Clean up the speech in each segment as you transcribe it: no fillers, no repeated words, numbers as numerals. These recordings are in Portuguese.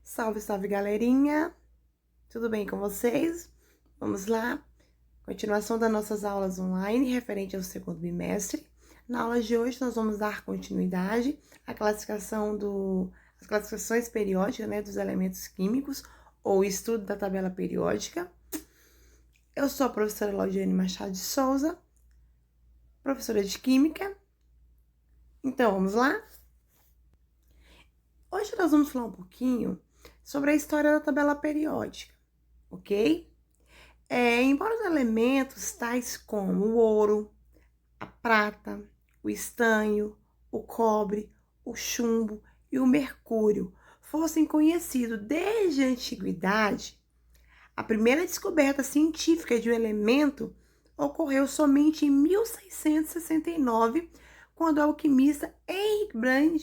Salve, salve, galerinha! Tudo bem com vocês? Vamos lá. Continuação das nossas aulas online referente ao segundo bimestre. Na aula de hoje, nós vamos dar continuidade à às classificações periódicas, dos elementos químicos, ou estudo da tabela periódica. Eu sou a professora Laudiane Machado de Souza, professora de Química. Então, vamos lá? Hoje nós vamos falar um pouquinho sobre a história da tabela periódica, ok? Embora os elementos tais como o ouro, a prata, o estanho, o cobre, o chumbo e o mercúrio fossem conhecidos desde a antiguidade, a primeira descoberta científica de um elemento ocorreu somente em 1669, quando o alquimista Henry Brand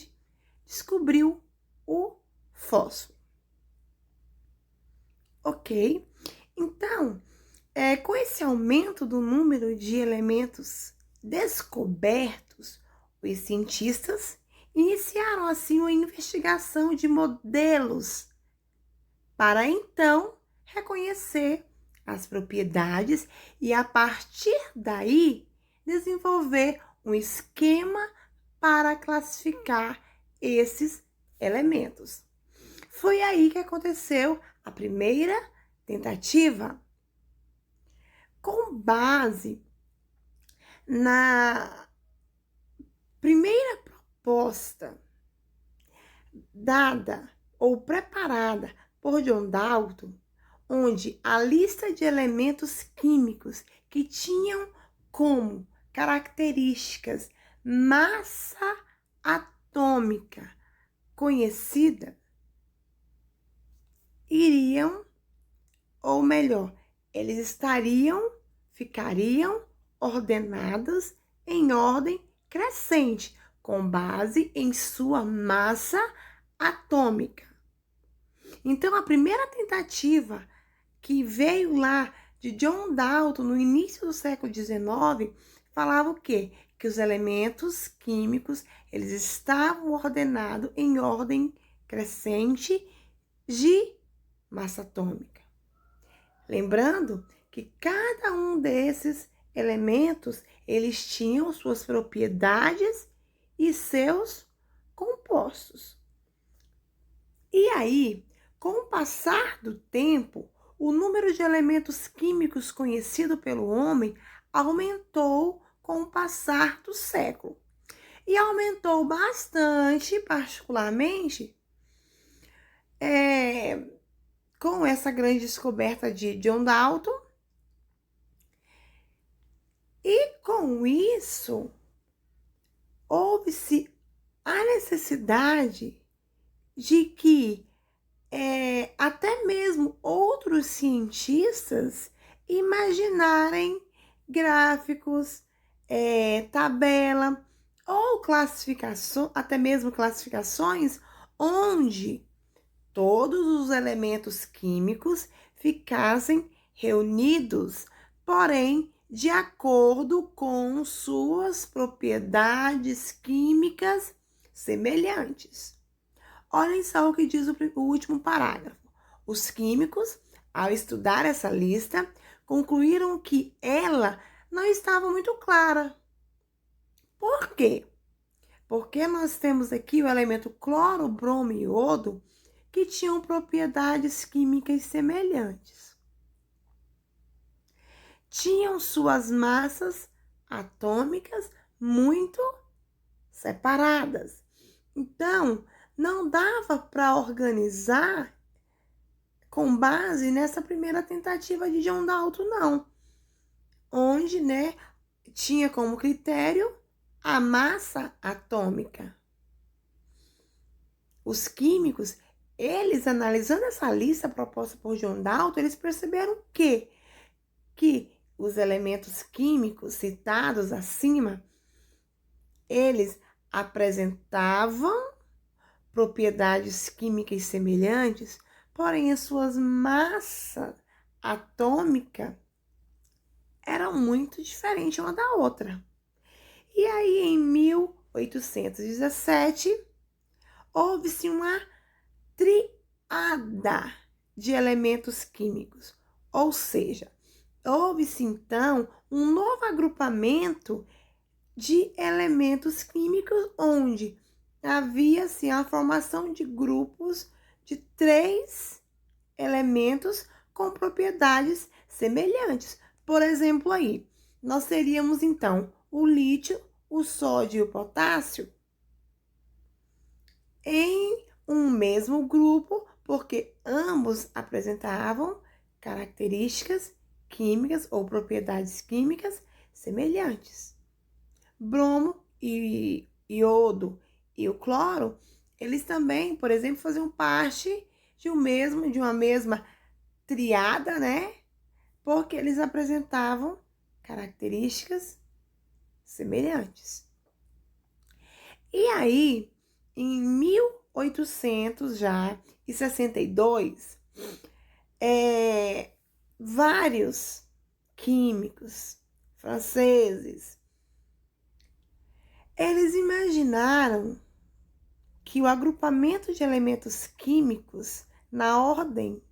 descobriu o fósforo. Ok? Então, com esse aumento do número de elementos descobertos, os cientistas iniciaram assim uma investigação de modelos para então reconhecer as propriedades e, a partir daí, desenvolver um esquema para classificar esses elementos. Foi aí que aconteceu a primeira tentativa. Com base na primeira proposta dada ou preparada por John Dalton, onde a lista de elementos químicos que tinham como características massa atômica conhecida iriam, ou melhor, eles ficariam ordenados em ordem crescente, com base em sua massa atômica. Então, a primeira tentativa que veio lá de John Dalton no início do século XIX falava o quê? Que os elementos químicos eles estavam ordenados em ordem crescente de massa atômica. Lembrando que cada um desses elementos, eles tinham suas propriedades e seus compostos. E aí, com o passar do tempo, o número de elementos químicos conhecido pelo homem aumentou com o passar do século. E aumentou bastante, particularmente, com essa grande descoberta de John Dalton. E com isso, houve-se a necessidade de que até mesmo outros cientistas imaginarem gráficos, tabela ou classificação, até mesmo classificações onde todos os elementos químicos ficassem reunidos, porém de acordo com suas propriedades químicas semelhantes. Olhem só o que diz o último parágrafo. Os químicos, ao estudar essa lista, concluíram que ela não estava muito clara. Por quê? Porque nós temos aqui o elemento cloro, bromo e iodo, que tinham propriedades químicas semelhantes. Tinham suas massas atômicas muito separadas. Então, não dava para organizar com base nessa primeira tentativa de John Dalton, não. Onde, tinha como critério a massa atômica. Os químicos, eles analisando essa lista proposta por John Dalton, eles perceberam que os elementos químicos citados acima, eles apresentavam propriedades químicas semelhantes, porém as suas massas atômicas eram muito diferentes uma da outra. E aí, em 1817, houve-se uma de elementos químicos. Ou seja, houve-se então um novo agrupamento de elementos químicos, onde havia assim, a formação de grupos de 3 elementos com propriedades semelhantes. Por exemplo, aí, nós teríamos então o lítio, o sódio e o potássio em um mesmo grupo, porque ambos apresentavam características químicas ou propriedades químicas semelhantes. Bromo e iodo e o cloro, eles também, por exemplo, faziam parte de uma mesma triada, né? Porque eles apresentavam características semelhantes. E aí, em 1862, vários químicos franceses, eles imaginaram que o agrupamento de elementos químicos na ordem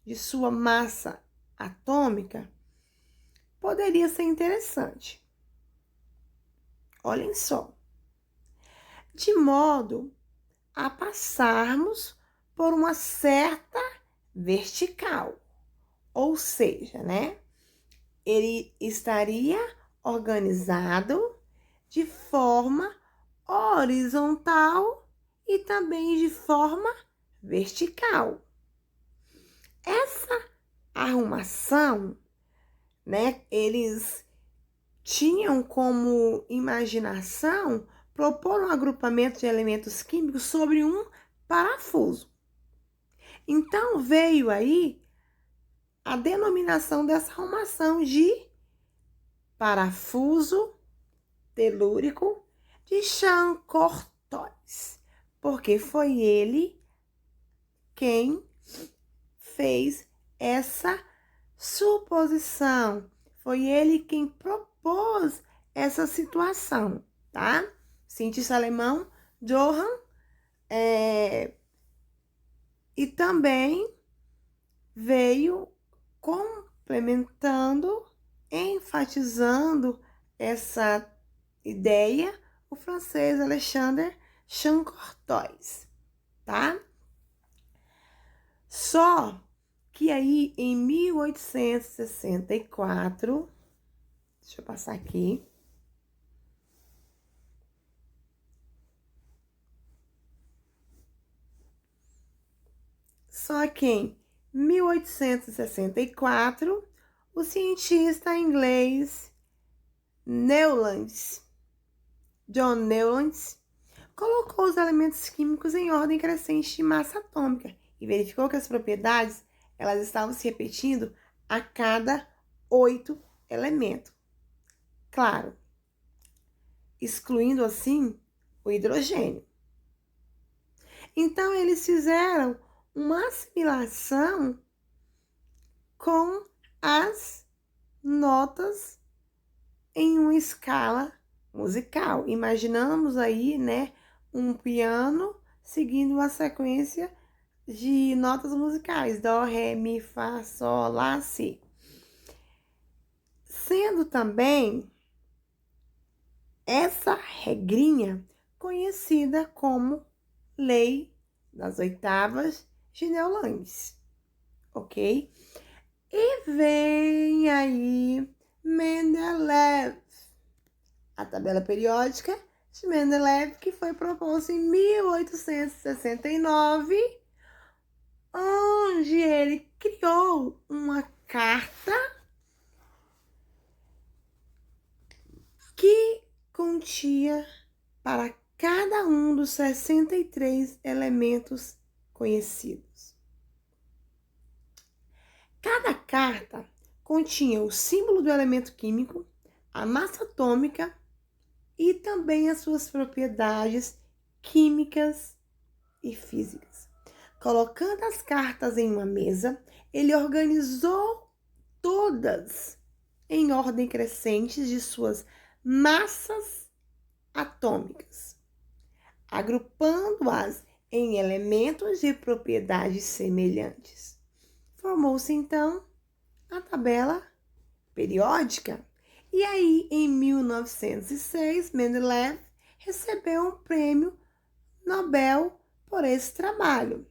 de sua massa atômica poderia ser interessante. Olhem só. De modo a passarmos por uma certa vertical. Ou seja, né? Ele estaria organizado de forma horizontal e também de forma vertical. Essa arrumação, né? Eles tinham como imaginação propor um agrupamento de elementos químicos sobre um parafuso. Então veio aí a denominação dessa arrumação de parafuso telúrico de Champ-Cortois, porque foi ele quem fez essa suposição, foi ele quem propôs essa situação, tá? Cientista alemão Johann, e também veio complementando, enfatizando essa ideia, o francês Alexandre Champ-Cortois, tá? Só que aí em 1864, deixa eu passar aqui, só que em 1864, o cientista inglês John Newlands, colocou os elementos químicos em ordem crescente de massa atômica e verificou que as propriedades elas estavam se repetindo a cada 8 elementos. Claro, excluindo assim o hidrogênio. Então, eles fizeram uma assimilação com as notas em uma escala musical. Imaginamos aí, né, um piano seguindo uma sequência de notas musicais: dó, ré, mi, fá, sol, lá, si. Sendo também essa regrinha conhecida como lei das oitavas de Newlands, ok? E vem aí Mendeleev, a tabela periódica de Mendeleev, que foi proposta em 1869, onde ele criou uma carta que continha para cada um dos 63 elementos conhecidos. Cada carta continha o símbolo do elemento químico, a massa atômica e também as suas propriedades químicas e físicas. Colocando as cartas em uma mesa, ele organizou todas em ordem crescente de suas massas atômicas, agrupando-as em elementos de propriedades semelhantes. Formou-se, então, a tabela periódica. E aí, em 1906, Mendeleev recebeu um prêmio Nobel por esse trabalho.